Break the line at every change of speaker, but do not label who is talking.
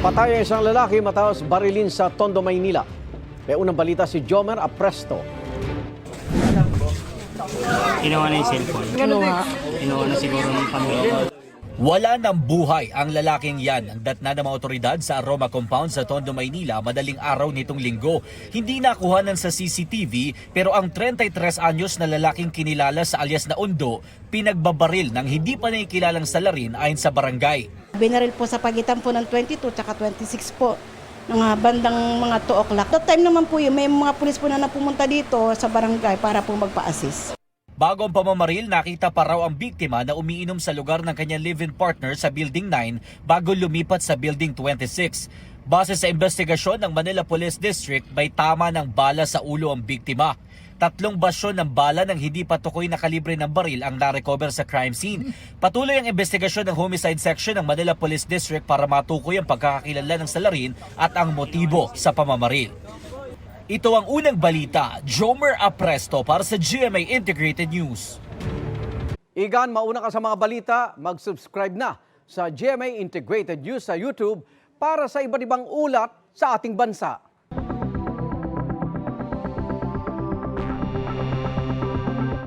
Patay ang isang lalaki matapos barilin sa Tondo, Maynila. May unang balita si Jomer Apresto.
Kinuha na yung cellphone. Kinuha na siguro ng pamilya.
Wala ng buhay ang lalaking yan ang datna ng mga otoridad sa Aroma Compound sa Tondo, Maynila madaling araw nitong linggo. Hindi nakuhanan sa CCTV pero ang 33 anyos na lalaking kinilala sa alias na Undo pinagbabaril ng hindi pa nakikilalang salarin ayon sa barangay.
Binaril po sa pagitan po ng 22 at 26 po ng bandang mga 2 o'clock. That time naman po may mga pulis po na pumunta dito sa barangay para po magpa-assist.
Bago ang pamamaril, nakita pa raw ang biktima na umiinom sa lugar ng kanyang live-in partner sa Building 9 bago lumipat sa Building 26. Base sa investigasyon ng Manila Police District, may tama ng bala sa ulo ang biktima. 3 basyon ng bala ng hindi patukoy na kalibre ng baril ang narecover sa crime scene. Patuloy ang investigasyon ng Homicide Section ng Manila Police District para matukoy ang pagkakakilala ng salarin at ang motibo sa pamamaril. Ito ang unang balita, Jomer Apresto para sa GMA Integrated News.
Igan, mauna ka sa mga balita, mag-subscribe na sa GMA Integrated News sa YouTube para sa iba't ibang ulat sa ating bansa.